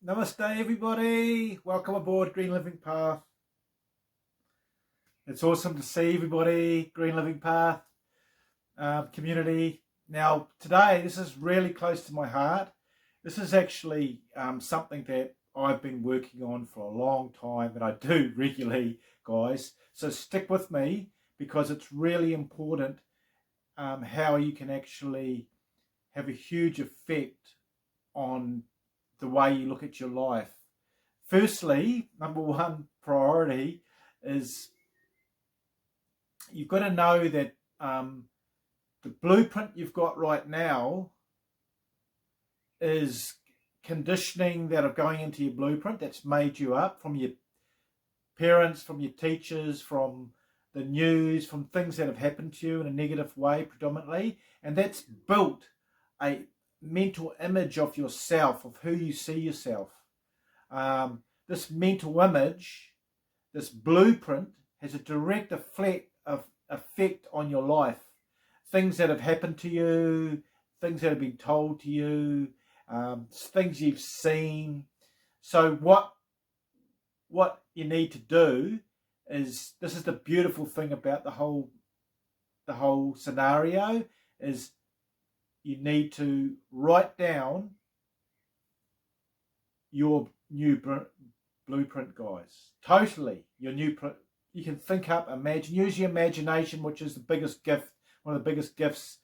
Namaste, everybody. Welcome aboard Green Living Path. It's awesome to see everybody, Green Living Path community. Now, today, this is really close to my heart. This is actually something that I've been working on for a long time, and I do regularly, guys. So stick with me because it's really important how you can actually have a huge effect on the way you look at your life. Firstly, number one priority is you've got to know that the blueprint you've got right now is conditioning that are going into your blueprint that's made you up from your parents, from your teachers, from the news, from things that have happened to you in a negative way predominantly, and that's built a mental image of yourself, of who you see yourself. This mental image, this blueprint, has a direct effect on your life. Things that have happened to you, things that have been told to you, things you've seen. So what you need to do is, this is the beautiful thing about the whole scenario, is you need to write down your new blueprint, guys. Totally, your new. You can think up, imagine, use your imagination, which is the biggest gift, one of the biggest gifts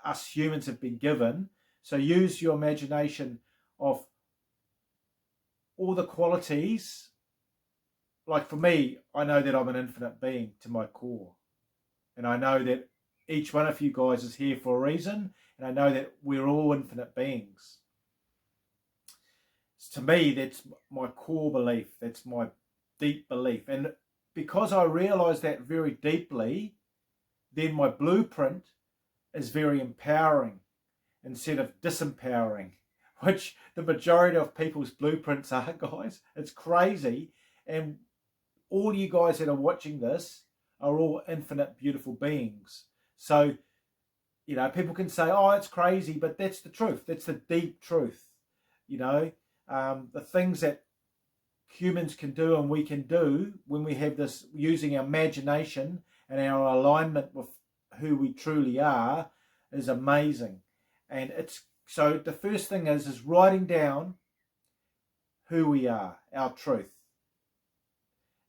us humans have been given. So use your imagination of all the qualities. Like for me, I know that I'm an infinite being to my core, and I know that each one of you guys is here for a reason, and I know that we're all infinite beings. To me, that's my core belief. That's my deep belief. And because I realize that very deeply, then my blueprint is very empowering instead of disempowering, which the majority of people's blueprints are, guys. It's crazy. And all you guys that are watching this are all infinite, beautiful beings. So, you know, people can say, oh, it's crazy, but that's the truth. That's the deep truth. You know, the things that humans can do and we can do when we have this, using our imagination and our alignment with who we truly are, is amazing. And it's, so the first thing is writing down who we are, our truth.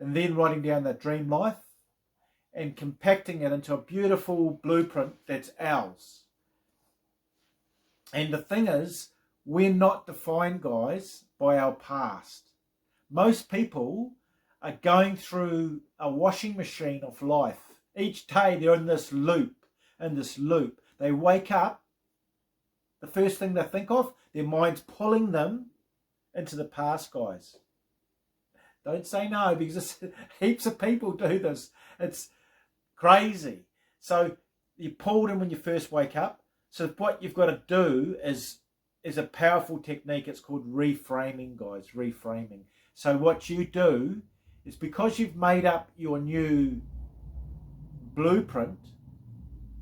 And then writing down that dream life and compacting it into a beautiful blueprint that's ours. And the thing is, we're not defined, guys, by our past. Most people are going through a washing machine of life. Each day they're in this loop. They wake up, the first thing they think of, their mind's pulling them into the past, guys. Don't say no, because heaps of people do this. It's crazy. So you're pulled in when you first wake up. So what you've got to do is a powerful technique. It's called reframing, guys. Reframing. So what you do is, because you've made up your new blueprint,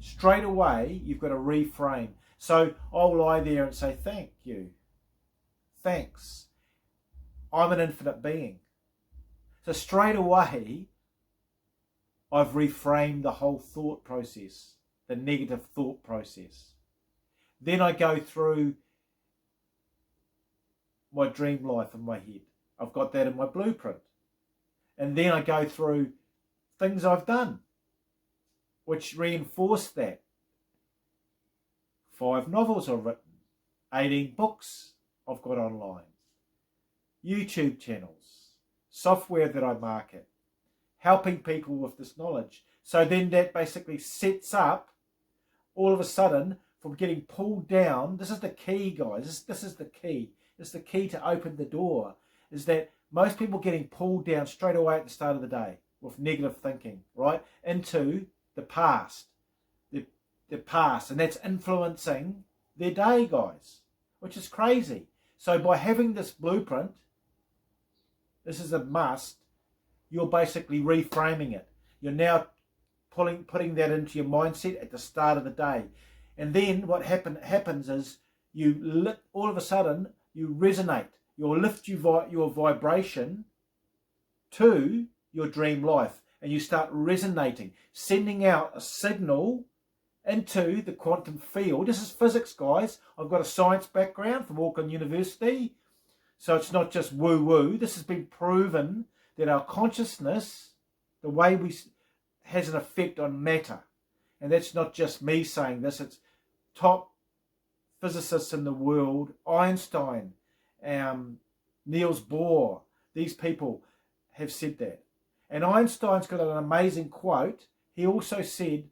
straight away you've got to reframe. So I'll lie there and say, thank you. Thanks. I'm an infinite being. So straight away, I've reframed the whole thought process, the negative thought process. Then I go through my dream life in my head. I've got that in my blueprint. And then I go through things I've done, which reinforce that. 5 novels I've written, 18 books I've got online, YouTube channels, software that I market, helping people with this knowledge. So then that basically sets up, all of a sudden, from getting pulled down. This is the key, guys. This is the key. It's the key to open the door, is that most people getting pulled down straight away at the start of the day with negative thinking, right, into the past. The past, and that's influencing their day, guys, which is crazy. So by having this blueprint, this is a must, you're basically reframing it. You're now putting that into your mindset at the start of the day. And then what happens is all of a sudden you resonate. you'll lift your vibration to your dream life, and you start resonating, sending out a signal into the quantum field. This is physics, guys. I've got a science background from Auckland University, so it's not just woo-woo. This has been proven that our consciousness, the way we has an effect on matter. And that's not just me saying this, it's top physicists in the world, Einstein, Niels Bohr, these people have said that. And Einstein's got an amazing quote. He also said,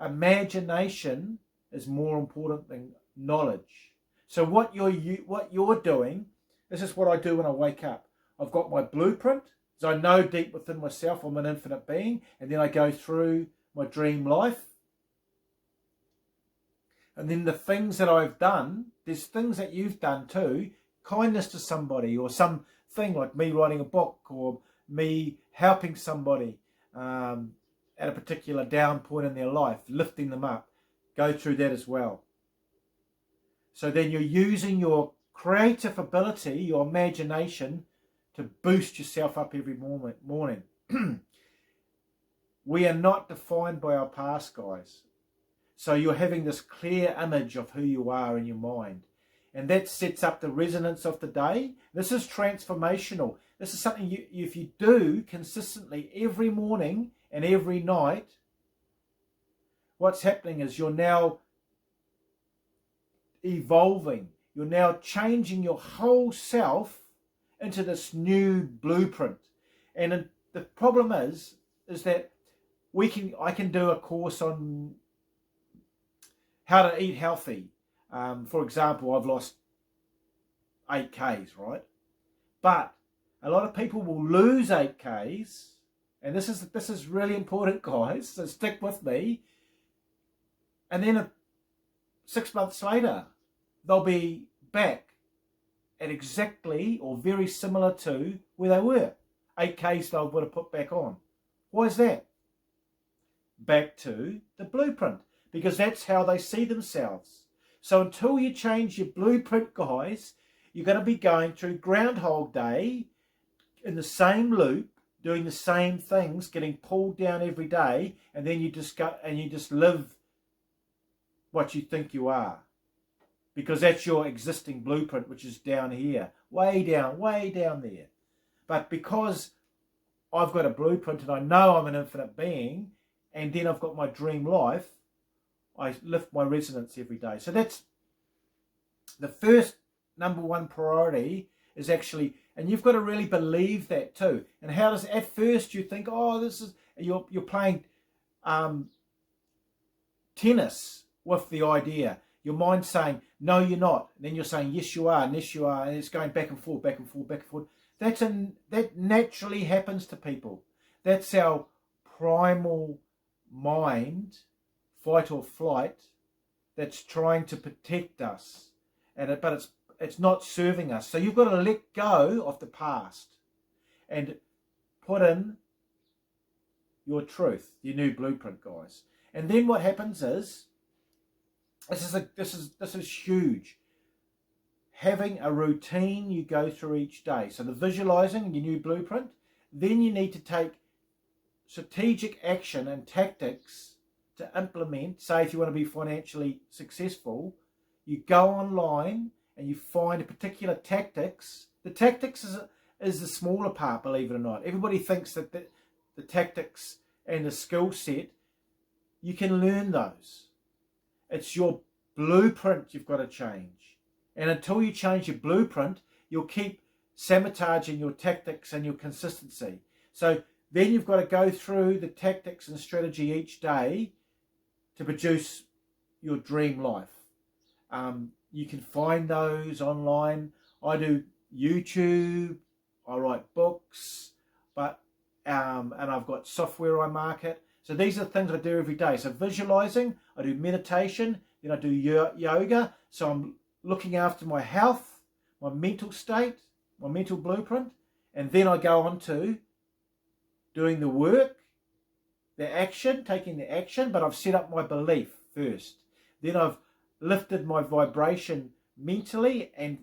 imagination is more important than knowledge. So what you're doing, this is what I do when I wake up. I've got my blueprint, so I know deep within myself I'm an infinite being, and then I go through my dream life. And then the things that I've done, there's things that you've done too, kindness to somebody, or something like me writing a book, or me helping somebody at a particular down point in their life, lifting them up. Go through that as well. So then you're using your creative ability, your imagination, to boost yourself up every morning. We are not defined by our past, guys. So you're having this clear image of who you are in your mind. And that sets up the resonance of the day. This is transformational. This is something if you do consistently every morning and every night, what's happening is you're now evolving. You're now changing your whole self into this new blueprint. And the problem is that I can do a course on how to eat healthy. For example, I've lost 8 Ks, right? But a lot of people will lose 8 Ks, and this is really important, guys, so stick with me. And then 6 months later, they'll be back at exactly or very similar to where they were. 8 Ks they would have put back on. Why is that? Back to the blueprint, because that's how they see themselves. So until you change your blueprint, guys, you're going to be going through Groundhog Day in the same loop, doing the same things, getting pulled down every day, and then you just live what you think you are. Because that's your existing blueprint, which is down here, way down there. But because I've got a blueprint and I know I'm an infinite being, and then I've got my dream life, I lift my resonance every day. So that's the first number one priority is actually, and you've got to really believe that too. And how does, at first you think, oh, this is, you're playing tennis with the idea. Your mind's saying, no, you're not. And then you're saying, yes, you are, and yes, you are. And it's going back and forth, back and forth, back and forth. That naturally happens to people. That's our primal mind, fight or flight, that's trying to protect us. But it's not serving us. So you've got to let go of the past and put in your truth, your new blueprint, guys. And then what happens is, this is huge. Having a routine you go through each day. So the visualizing your new blueprint, then you need to take strategic action and tactics to implement. Say if you want to be financially successful, you go online and you find a particular tactics. The tactics is the smaller part, believe it or not. Everybody thinks that the tactics and the skill set, you can learn those. It's your blueprint you've got to change. And until you change your blueprint, you'll keep sabotaging your tactics and your consistency. So then you've got to go through the tactics and strategy each day to produce your dream life. You can find those online. I do YouTube, I write books, and I've got software I market. So these are the things I do every day. So visualizing, I do meditation, then I do yoga. So I'm looking after my health, my mental state, my mental blueprint, and then I go on to doing the work, the action, taking the action, but I've set up my belief first. Then I've lifted my vibration mentally and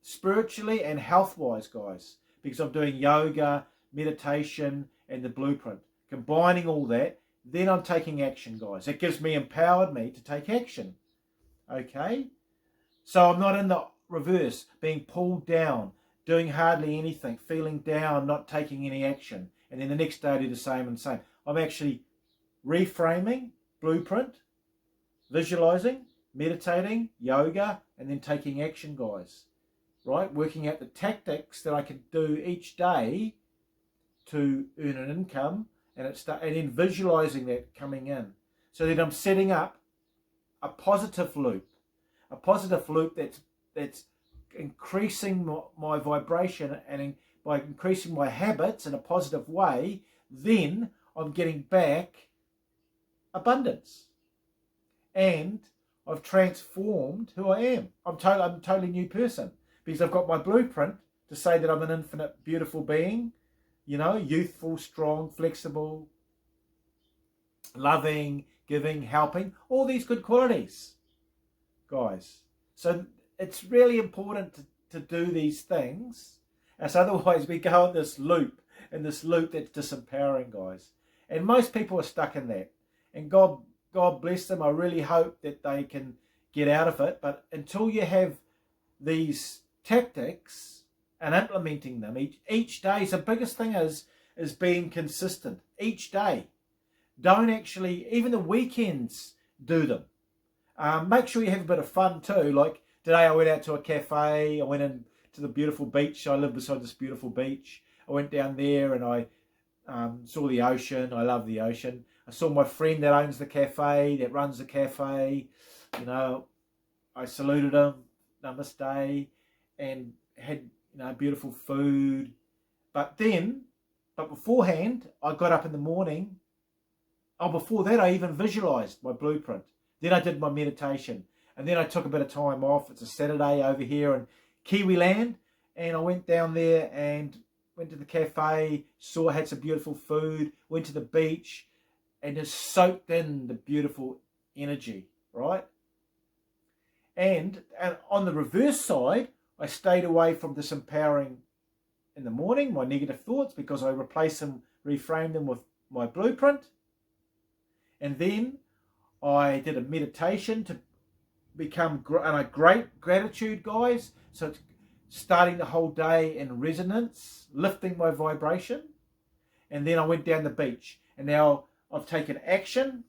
spiritually and health-wise, guys, because I'm doing yoga, meditation, and the blueprint. Combining all that, then I'm taking action, guys. It gives me, empowered me to take action. Okay? So I'm not in the reverse, being pulled down, doing hardly anything, feeling down, not taking any action. And then the next day I do the same and same. I'm actually reframing, blueprint, visualizing, meditating, yoga, and then taking action, guys. Right? Working out the tactics that I can do each day to earn an income, and then visualizing that coming in. So that I'm setting up a positive loop that's increasing my vibration, and by increasing my habits in a positive way, then I'm getting back abundance. And I've transformed who I am. I'm a totally new person, because I've got my blueprint to say that I'm an infinite, beautiful being, you know, youthful, strong, flexible, loving, giving, helping, all these good qualities, guys. So it's really important to do these things, as otherwise we go in this loop that's disempowering, guys. And most people are stuck in that. And God bless them. I really hope that they can get out of it. But until you have these tactics and implementing them each day, so the biggest thing is being consistent each day. Don't actually, even the weekends, do them. Make sure you have a bit of fun too. Like today I went out to a cafe. I went in to the beautiful beach. I live beside this beautiful beach. I went down there and I saw the ocean. I love the ocean. I saw my friend that owns the cafe, that runs the cafe. You know, I saluted him, namaste, and had, you know, beautiful food. But beforehand, I got up in the morning. Oh, before that, I even visualized my blueprint. Then I did my meditation. And then I took a bit of time off. It's a Saturday over here in Kiwiland. And I went down there and went to the cafe, had some beautiful food, went to the beach, and just soaked in the beautiful energy, right? And on the reverse side, I stayed away from disempowering in the morning, my negative thoughts, because I replaced them, reframed them with my blueprint. And then I did a meditation to become a great gratitude, guys. So it's starting the whole day in resonance, lifting my vibration. And then I went down the beach. And now I've taken action,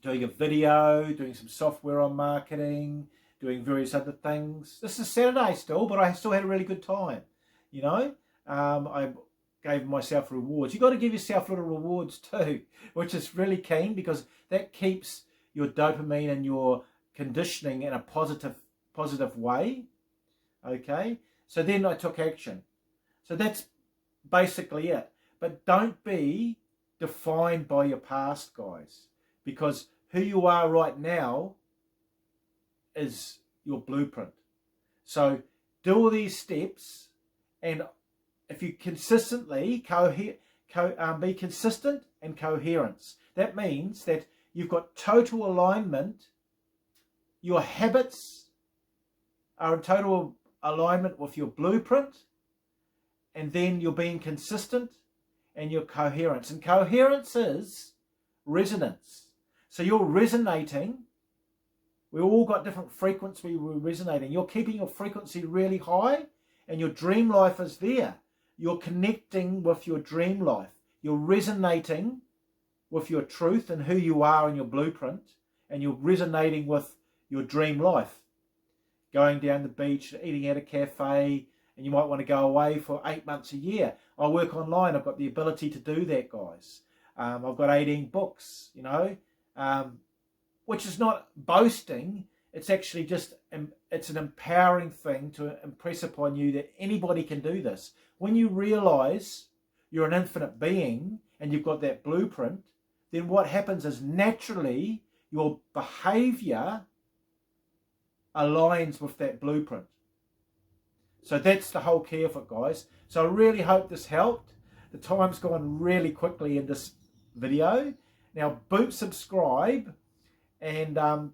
doing a video, doing some software on marketing, doing various other things. This is Saturday still, but I still had a really good time. You know, I gave myself rewards. You've got to give yourself little rewards too, which is really keen, because that keeps your dopamine and your conditioning in a positive way. Okay, so then I took action. So that's basically it. But don't be defined by your past, guys, because who you are right now is your blueprint. So do all these steps, and if you consistently be consistent and coherence, that means that you've got total alignment. Your habits are in total alignment with your blueprint, and then you're being consistent, and your coherence. And coherence is resonance. So you're resonating. We all got different frequency we're resonating. You're keeping your frequency really high, and your dream life is there. You're connecting with your dream life. You're resonating with your truth and who you are in your blueprint, and you're resonating with your dream life. Going down the beach, eating at a cafe, and you might want to go away for 8 months a year. I work online. I've got the ability to do that, guys. I've got 18 books, you know, which is not boasting. It's actually just, it's an empowering thing to impress upon you that anybody can do this. When you realize you're an infinite being and you've got that blueprint, then what happens is naturally your behavior aligns with that blueprint. So that's the whole key of it, guys. So I really hope this helped. The time's gone really quickly in this video. Now, subscribe and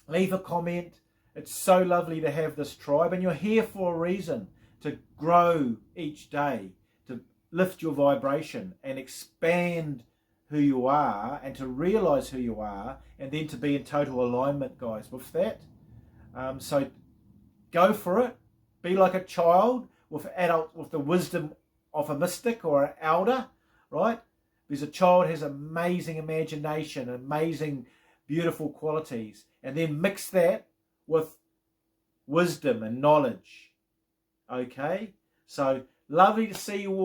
leave a comment. It's so lovely to have this tribe, and you're here for a reason, to grow each day, to lift your vibration and expand who you are, and to realize who you are, and then to be in total alignment, guys, with that. So go for it. Be like a child with the wisdom of a mystic or an elder, right? Because a child has amazing imagination, amazing, beautiful qualities, and then mix that with wisdom and knowledge. Okay? So lovely to see you all.